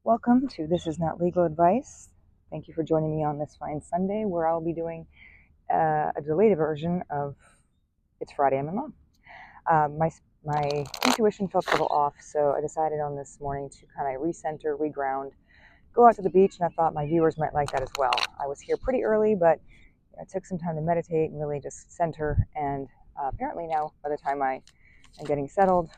Welcome to This Is Not Legal Advice. Thank you for joining me on this fine Sunday where I'll be doing a delayed version of It's Friday, I'm in Law. My intuition felt a little off, so I decided on this morning to kind of recenter, reground, go out to the beach, and I thought my viewers might like that as well. I was here pretty early, but it took some time to meditate and really just center, and apparently now, by the time I am getting settled,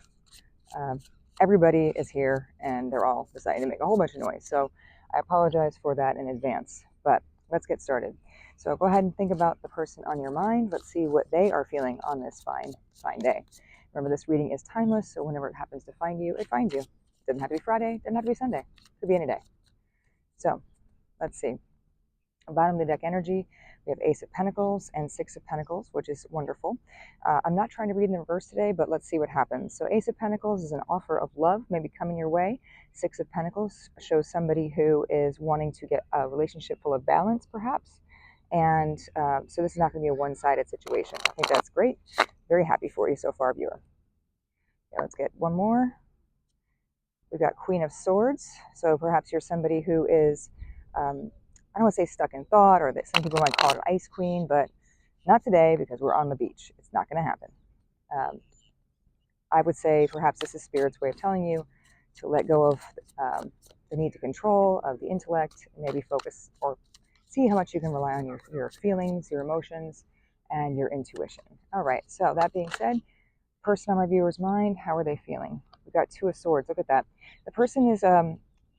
everybody is here and they're all deciding to make a whole bunch of noise. So I apologize for that in advance, but let's get started. So go ahead and think about the person on your mind. Let's see what they are feeling on this fine day. Remember, this reading is timeless, so whenever it happens to find you, it finds you. It doesn't have to be Friday, it doesn't have to be Sunday. It could be any day. So let's see. Bottom of the deck energy, we have Ace of Pentacles and Six of Pentacles, which is wonderful. I'm not trying to read in the reverse today, but let's see what happens. So Ace of Pentacles is an offer of love, maybe coming your way. Six of Pentacles shows somebody who is wanting to get a relationship full of balance, perhaps. And so this is not going to be a one-sided situation. I think that's great. Very happy for you so far, viewer. Okay, let's get one more. We've got Queen of Swords. So perhaps you're somebody who is I don't want to say stuck in thought, or that some people might call it an ice queen, but not today because we're on the beach. It's not going to happen. I would say perhaps this is Spirit's way of telling you to let go of the need to control, of the intellect, and maybe focus or see how much you can rely on your feelings, your emotions, and your intuition. All right, so that being said, person on my viewer's mind, how are they feeling? We've got Two of Swords. Look at that. The person is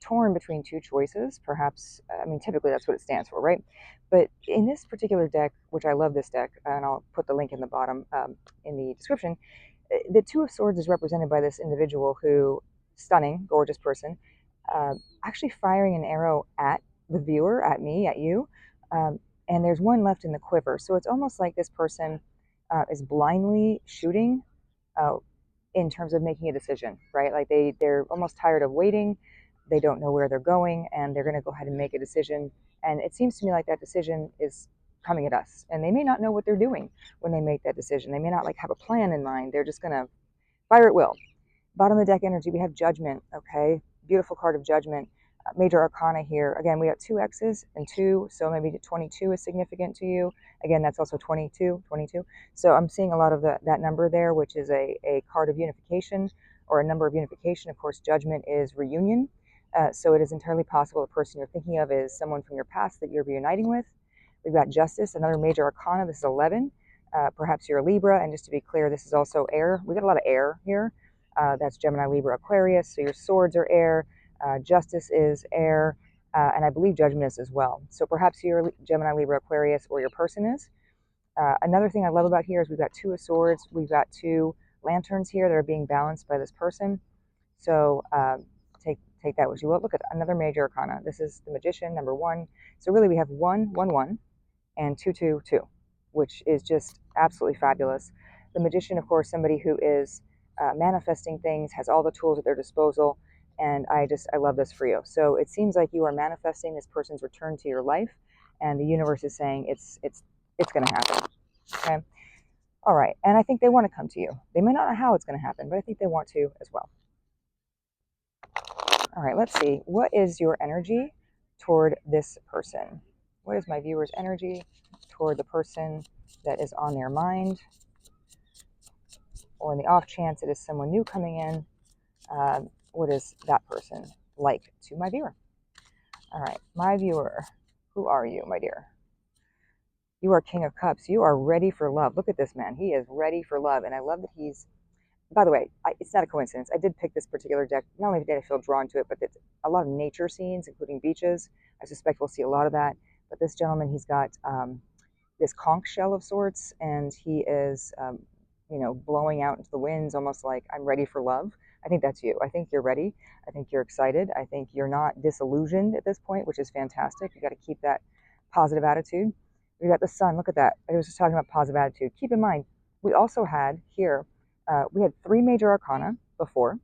torn between two choices, perhaps. I mean, typically that's what it stands for, right? But in this particular deck, which I love this deck, and I'll put the link in the bottom in the description, the Two of Swords is represented by this individual who, stunning, gorgeous person, actually firing an arrow at the viewer, at me, at you, and there's one left in the quiver. So it's almost like this person is blindly shooting in terms of making a decision, right? Like they're almost tired of waiting. They don't know where they're going, and they're going to go ahead and make a decision. And it seems to me like that decision is coming at us, and they may not know what they're doing when they make that decision. They may not have a plan in mind. They're just going to fire at will. Bottom of the deck energy, we have Judgment. Okay, beautiful card of Judgment. Major Arcana here. Again, we got two X's and two, so maybe 22 is significant to you. Again, that's also 22. So I'm seeing a lot of that number there, which is a card of unification or a number of unification. Of course, Judgment is reunion. So it is entirely possible the person you're thinking of is someone from your past that you're reuniting with. We've got Justice, another major arcana. This is 11. Perhaps you're a Libra, and just to be clear, this is also air. We got a lot of air here. That's Gemini, Libra, Aquarius. So your swords are air. Justice is air. And I believe Judgment is as well. So perhaps you're Gemini, Libra, Aquarius, or your person is. Another thing I love about here is we've got Two of Swords. We've got two lanterns here that are being balanced by this person. So take that as you will. Look at another major arcana. This is the Magician, number 1. So really we have 1, 1, 1, and 2, 2, 2, which is just absolutely fabulous. The Magician, of course, somebody who is manifesting things, has all the tools at their disposal, and I love this for you. So it seems like you are manifesting this person's return to your life, and the universe is saying it's going to happen. Okay. All right, and I think they want to come to you. They may not know how it's going to happen, but I think they want to as well. All right, let's see. What is your energy toward this person? What is my viewer's energy toward the person that is on their mind? Or in the off chance it is someone new coming in, what is that person like to my viewer? All right, my viewer, who are you, my dear? You are King of Cups. You are ready for love. Look at this man. He is ready for love, and I love that he's... By the way, it's not a coincidence. I did pick this particular deck. Not only did I feel drawn to it, but it's a lot of nature scenes, including beaches. I suspect we'll see a lot of that. But this gentleman, he's got this conch shell of sorts, and he is, blowing out into the winds, almost like, I'm ready for love. I think that's you. I think you're ready. I think you're excited. I think you're not disillusioned at this point, which is fantastic. You got to keep that positive attitude. We got the Sun. Look at that. I was just talking about positive attitude. Keep in mind, we also had here, we had 3 major arcana before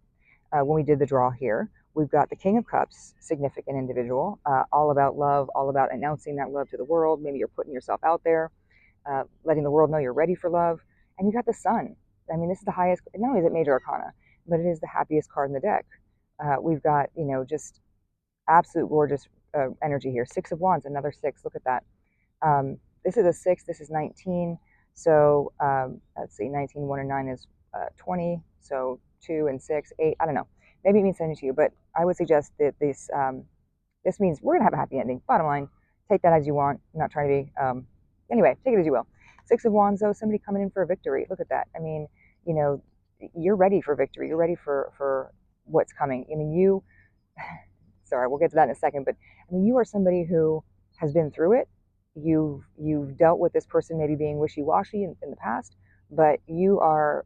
when we did the draw here. We've got the King of Cups, significant individual, all about love, all about announcing that love to the world. Maybe you're putting yourself out there, letting the world know you're ready for love. And you got the Sun. I mean, this is the highest, not only is it major arcana, but it is the happiest card in the deck. We've got, just Absolute gorgeous energy here. 6 of Wands, another 6. Look at that. This is a 6. This is 19. So let's see, 19, 1 and 9 is 20. So 2 and 6, 8. I don't know. Maybe it means something to you, but I would suggest that this means we're gonna have a happy ending. Bottom line, take that as you want. I'm not trying to be. Anyway, take it as you will. 6 of Wands, though, somebody coming in for a victory. Look at that. I mean, you know, you're ready for victory. You're ready for what's coming. I mean, you. Sorry, we'll get to that in a second. But I mean, you are somebody who has been through it. You've dealt with this person maybe being wishy-washy in the past, but you're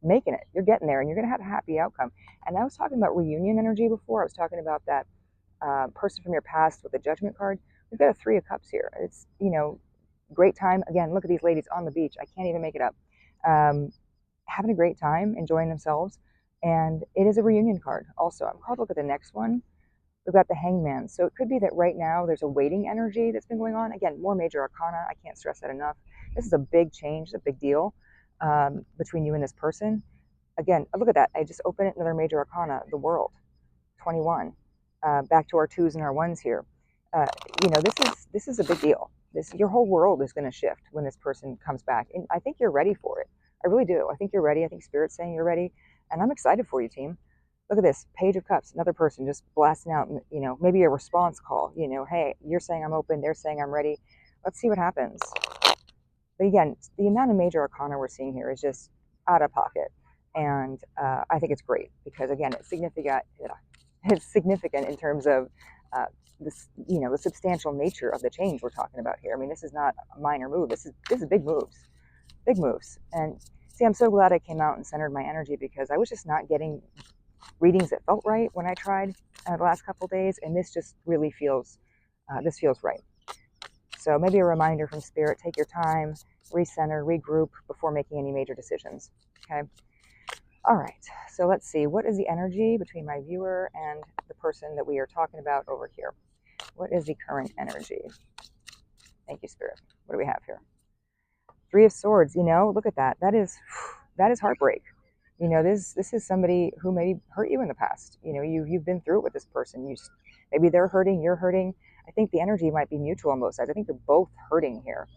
making it. You're getting there, and you're going to have a happy outcome. And I was talking about reunion energy before. I was talking about that person from your past with the Judgment card. We've got a 3 of Cups here. It's, great time. Again, look at these ladies on the beach. I can't even make it up. Having a great time, enjoying themselves. And it is a reunion card also. I'm called to look at the next one. We've got the Hangman. So it could be that right now there's a waiting energy that's been going on. Again, more major arcana. I can't stress that enough. This is a big change, a big deal between you and this person. Again, look at that. I just opened another major arcana, the World, 21. Back to our 2s and our 1s here. This is a big deal. Your whole world is going to shift when this person comes back. And I think you're ready for it. I really do. I think you're ready. I think Spirit's saying you're ready. And I'm excited for you, team. Look at this, Page of Cups, another person just blasting out, maybe a response call, hey, you're saying I'm open, they're saying I'm ready. Let's see what happens. But again, the amount of major arcana we're seeing here is just out of pocket. And I think it's great because, again, it's significant. It's significant in terms of this, the substantial nature of the change we're talking about here. I mean, this is not a minor move. This is big moves, big moves. And see, I'm so glad I came out and centered my energy because I was just not getting readings that felt right when I tried the last couple days, and this just really feels right. So maybe a reminder from Spirit: take your time, recenter, regroup before making any major decisions. Okay. All right. So let's see. What is the energy between my viewer and the person that we are talking about over here? What is the current energy? Thank you, Spirit. What do we have here? 3 of Swords. Look at that. That is heartbreak. This is somebody who maybe hurt you in the past. You've been through it with this person. Maybe they're hurting, you're hurting. I think the energy might be mutual on both sides. I think they're both hurting here,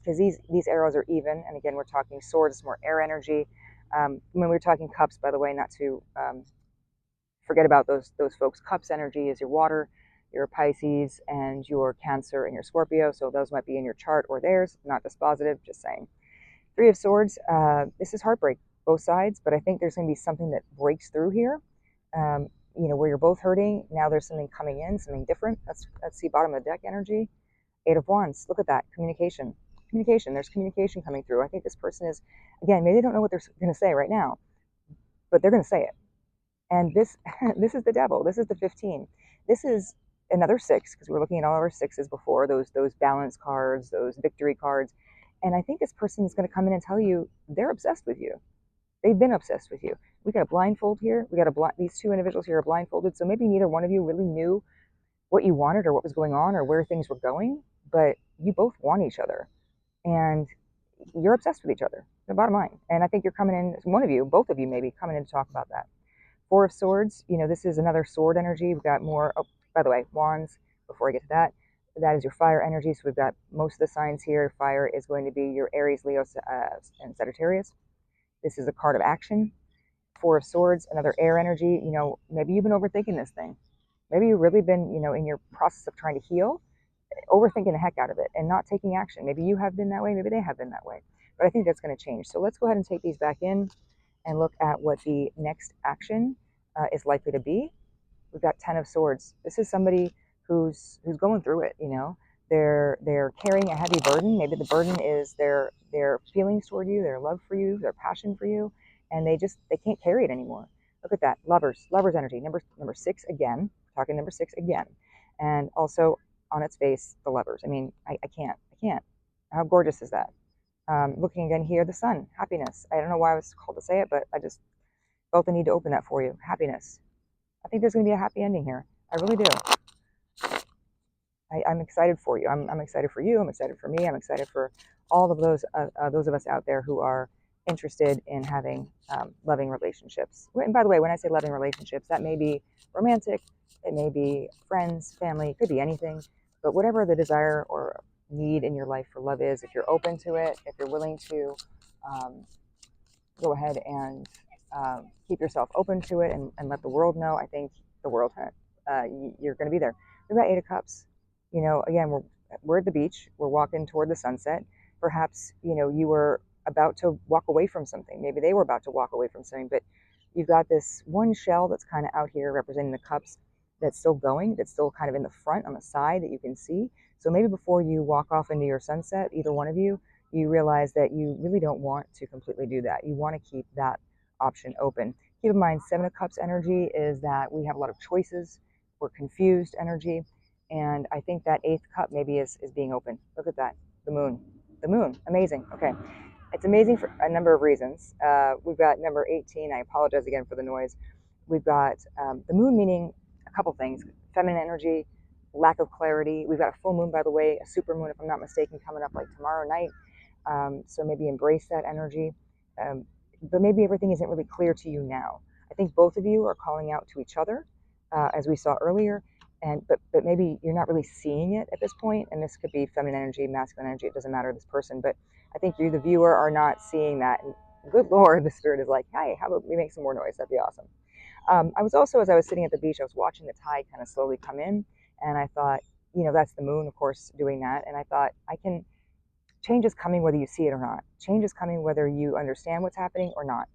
because these arrows are even. And again, we're talking swords, it's more air energy. When we're talking cups, by the way, not to forget about those folks. Cups energy is your water, your Pisces, and your Cancer and your Scorpio. So those might be in your chart or theirs. Not dispositive, just saying. 3 of Swords. This is heartbreak, both sides, but I think there's going to be something that breaks through here. Where you're both hurting. Now there's something coming in, something different. Let's see bottom of the deck energy. 8 of Wands. Look at that. Communication. There's communication coming through. I think this person is, again, maybe they don't know what they're going to say right now, but they're going to say it. And this is the Devil. This is the 15. This is another 6, because we're looking at all of our 6s before, those balance cards, those victory cards. And I think this person is going to come in and tell you they're obsessed with you. They've been obsessed with you. We got a blindfold here. These 2 individuals here are blindfolded. So maybe neither one of you really knew what you wanted or what was going on or where things were going, but you both want each other and you're obsessed with each other. The bottom line. And I think you're coming in, one of you, both of you maybe coming in to talk about that. 4 of Swords. This is another sword energy. We've got more, by the way, Wands, before I get to that. That is your fire energy. So we've got most of the signs here. Fire is going to be your Aries, Leo, and Sagittarius. This is a card of action. 4 of Swords, another air energy. Maybe you've been overthinking this thing. Maybe you've really been, in your process of trying to heal, overthinking the heck out of it and not taking action. Maybe you have been that way. Maybe they have been that way. But I think that's going to change. So let's go ahead and take these back in and look at what the next action is likely to be. We've got 10 of Swords. This is somebody who's going through it. They're carrying a heavy burden. Maybe the burden is their feelings toward you, their love for you, their passion for you, and they can't carry it anymore. Look at that. Lovers energy. Number 6 again. Talking number 6 again. And also on its face, the Lovers. I mean, I can't. How gorgeous is that? Looking again here, the Sun, happiness. I don't know why I was called to say it, but I just felt the need to open that for you. Happiness. I think there's going to be a happy ending here. I really do. I'm excited for you. I'm excited for you. I'm excited for me. I'm excited for all of those of us out there who are interested in having loving relationships. And by the way, when I say loving relationships, that may be romantic, it may be friends, family, it could be anything, but whatever the desire or need in your life for love is, if you're open to it, if you're willing to um, go ahead and keep yourself open to it and let the world know, I think the world, you're going to be there. We've got Eight of Cups. Again, we're at the beach. We're walking toward the sunset. Perhaps, you were about to walk away from something. Maybe they were about to walk away from something, but you've got this one shell that's kind of out here representing the cups that's still going, that's still kind of in the front on the side that you can see. So maybe before you walk off into your sunset, either one of you realize that you really don't want to completely do that. You want to keep that option open. Keep in mind, Seven of Cups energy is that we have a lot of choices. We're confused energy. And I think that Eighth Cup maybe is being open. Look at that. The moon. The moon. Amazing. Okay. It's amazing for a number of reasons. We've got number 18. I apologize again for the noise. We've got the moon meaning a couple things: feminine energy, lack of clarity. We've got a full moon, by the way, a super moon, if I'm not mistaken, coming up like tomorrow night. So maybe embrace that energy. But maybe everything isn't really clear to you now. I think both of you are calling out to each other, as we saw earlier. But maybe you're not really seeing it at this point, and this could be feminine energy, masculine energy. It doesn't matter, this person. But I think you, the viewer, are not seeing that. And good Lord, the spirit is like, hey, how about we make some more noise? That'd be awesome. I was also, as I was sitting at the beach, I was watching the tide kind of slowly come in, and I thought, that's the moon, of course, doing that. And I thought, change is coming whether you see it or not. Change is coming whether you understand what's happening or not.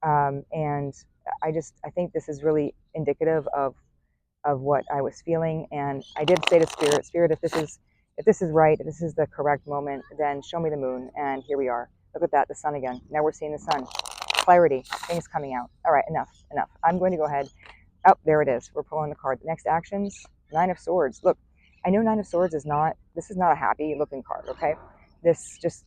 And I think this is really indicative of what I was feeling. And I did say to Spirit, if this is right, if this is the correct moment, then show me the moon. And here we are. Look at that, the sun again. Now we're seeing the sun. Clarity, things coming out. All right, enough. I'm going to go ahead. Oh, there it is. We're pulling the card. Next actions, Nine of Swords. Look, I know Nine of Swords is not a happy looking card, okay? This this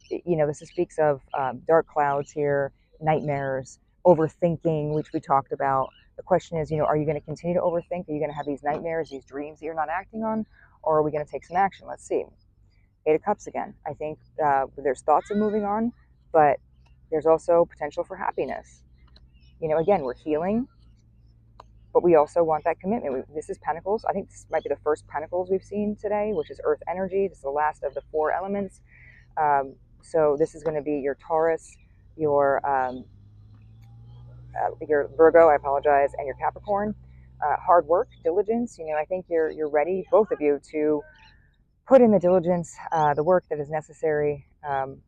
speaks of dark clouds here, nightmares, overthinking, which we talked about. The question is, are you going to continue to overthink? Are you going to have these nightmares, these dreams that you're not acting on? Or are we going to take some action? Let's see. Eight of Cups again. I think there's thoughts of moving on, but there's also potential for happiness. Again, we're healing, but we also want that commitment. This is Pentacles. I think this might be the first Pentacles we've seen today, which is Earth energy. This is the last of the four elements. So this is going to be your Taurus, your Virgo, I apologize, and your Capricorn. Hard work, diligence. I think you're ready, both of you, to put in the diligence, the work that is necessary, and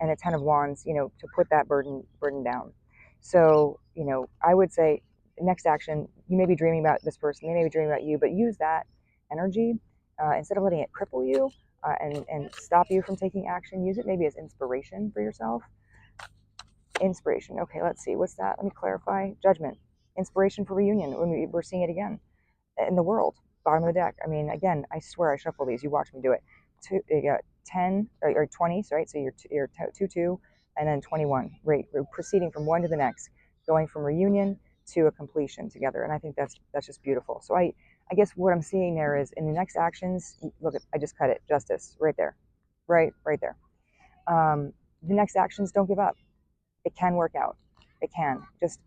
a Ten of Wands. To put that burden down. So I would say next action. You may be dreaming about this person. They may be dreaming about you, but use that energy instead of letting it cripple you and stop you from taking action. Use it maybe as inspiration for yourself. Inspiration. Okay, let's see. What's that? Let me clarify. Judgment. Inspiration for reunion. We're seeing it again in the world. Bottom of the deck. I mean, again, I swear I shuffle these. You watch me do it. You got 10 or 20, right? So you're 2, and then 21. Right. We're proceeding from one to the next, going from reunion to a completion together. And I think that's just beautiful. So I guess what I'm seeing there is in the next actions, look, I just cut it. Justice right there. Right there. The next actions, don't give up. It can work out. It can. Just,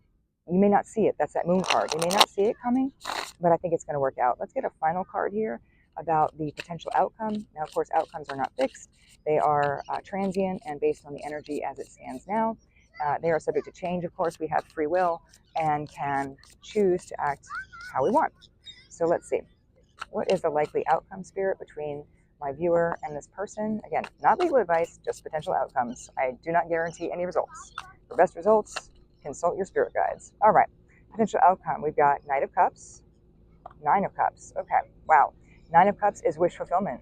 you may not see it. That's that moon card. You may not see it coming, but I think it's going to work out. Let's get a final card here about the potential outcome. Now, of course, outcomes are not fixed. They are transient and based on the energy as it stands now. They are subject to change, of course. We have free will and can choose to act how we want. So let's see. What is the likely outcome, Spirit, between my viewer and this person? Again, not legal advice, just potential outcomes. I do not guarantee any results. For best results, consult your spirit guides. All right, potential outcome. We've got Knight of Cups, Nine of Cups. Okay, wow. Nine of Cups is wish fulfillment.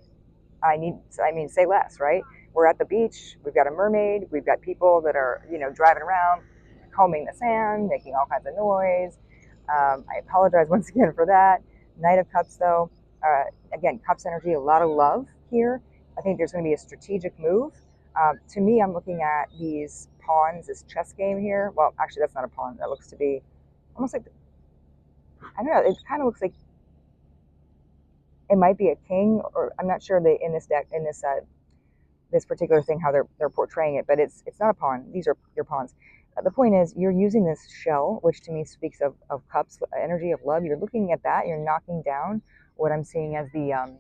Say less, right? We're at the beach. We've got a mermaid. We've got people that are, driving around, combing the sand, making all kinds of noise. I apologize once again for that. Knight of Cups, though, again, Cups energy, a lot of love here. I think there's going to be a strategic move. To me, I'm looking at these pawns, this chess game here. Well, actually, that's not a pawn. That looks to be almost like, I don't know, it kind of looks like it might be a king, or I'm not sure. In this deck, in this this particular thing, how they're portraying it, but it's not a pawn. These are your pawns. The point is, you're using this shell, which to me speaks of cups, energy of love. You're looking at that. You're knocking down what I'm seeing as the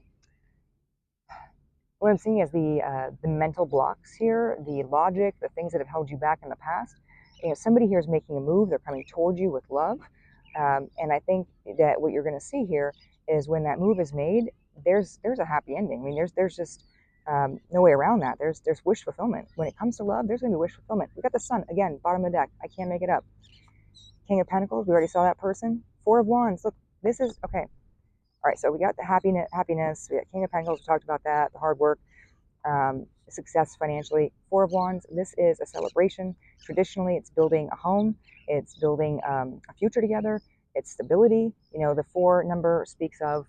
mental blocks here, the logic, the things that have held you back in the past. Somebody here is making a move. They're coming towards you with love, and I think that what you're going to see here is when that move is made, there's a happy ending. I mean, there's just no way around that. There's wish fulfillment. When it comes to love, there's going to be wish fulfillment. We got the Sun again, bottom of the deck. I can't make it up. King of Pentacles. We already saw that person. Four of Wands. Look, this is okay. All right, so we got the happiness. We got King of Pentacles. We talked about that. The hard work. Success financially. Four of Wands, this is a celebration. Traditionally, it's building a home, it's building a future together, it's stability. The four number speaks of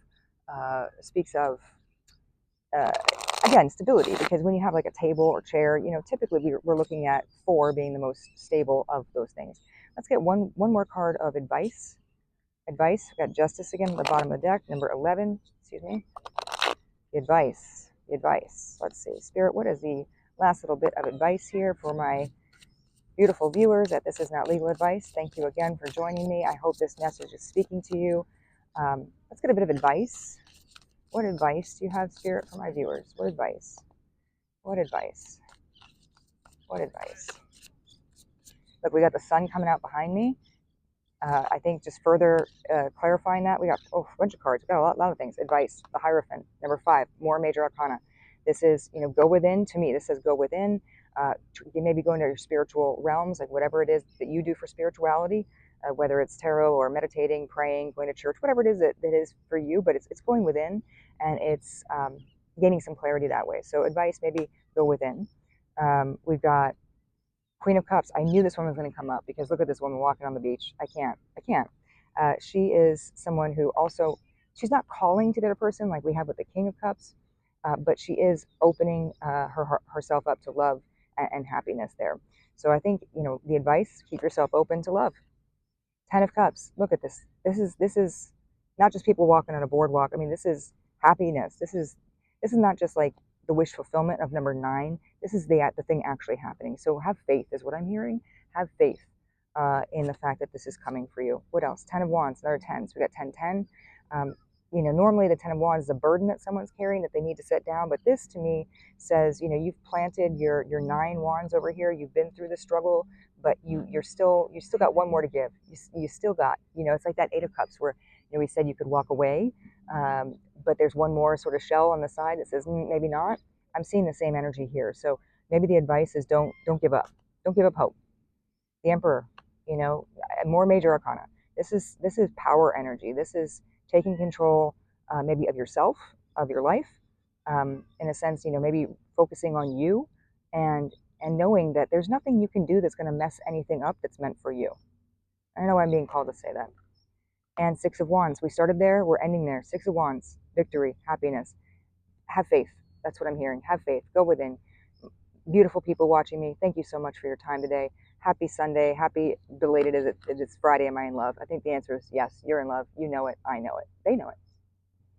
again, stability, because when you have like a table or chair, typically we're looking at four being the most stable of those things. Let's get one more card of advice. We got Justice again at the bottom of the deck, number 11, excuse me. The advice. Let's see. Spirit, what is the last little bit of advice here for my beautiful viewers that this is not legal advice? Thank you again for joining me. I hope this message is speaking to you. Let's get a bit of advice. What advice do you have, Spirit, for my viewers? What advice? What advice? What advice? Look, we got the Sun coming out behind me. I think just further clarifying that, we got a bunch of cards. We got a lot of things. Advice, the Hierophant, number 5, more major arcana. This is, go within. To me, this says go within. You maybe go into your spiritual realms, like whatever it is that you do for spirituality, whether it's tarot or meditating, praying, going to church, whatever it is that is for you, but it's going within, and it's gaining some clarity that way. So advice, maybe go within. We've got Queen of Cups. I knew this one was going to come up because look at this woman walking on the beach. I can't. She is someone who also, she's not calling to the other person like we have with the King of Cups, but she is opening herself up to love and happiness there. So I think, the advice, keep yourself open to love. 10 of Cups. Look at this. This is not just people walking on a boardwalk. I mean, this is happiness. This is not just like the wish fulfillment of number 9. This is the thing actually happening. So have faith is what I'm hearing. Have faith in the fact that this is coming for you. What else? 10 of Wands, another 10. So we got 10, 10. Normally the 10 of Wands is a burden that someone's carrying that they need to set down. But this to me says, you've planted your 9 wands over here. You've been through the struggle, but you still got one more to give. You still got, it's like that 8 of Cups where, we said you could walk away. But there's one more sort of shell on the side that says maybe not. I'm seeing the same energy here. So maybe the advice is don't give up. Don't give up hope. The Emperor, more major arcana. This is power energy. This is taking control maybe of yourself, of your life, in a sense, maybe focusing on you and knowing that there's nothing you can do that's going to mess anything up that's meant for you. I don't know why I'm being called to say that. And 6 of Wands. We started there. We're ending there. 6 of Wands. Victory. Happiness. Have faith. That's what I'm hearing. Have faith. Go within. Beautiful people watching me. Thank you so much for your time today. Happy Sunday. Happy belated as it's Friday. Am I in love? I think the answer is yes. You're in love. You know it. I know it. They know it.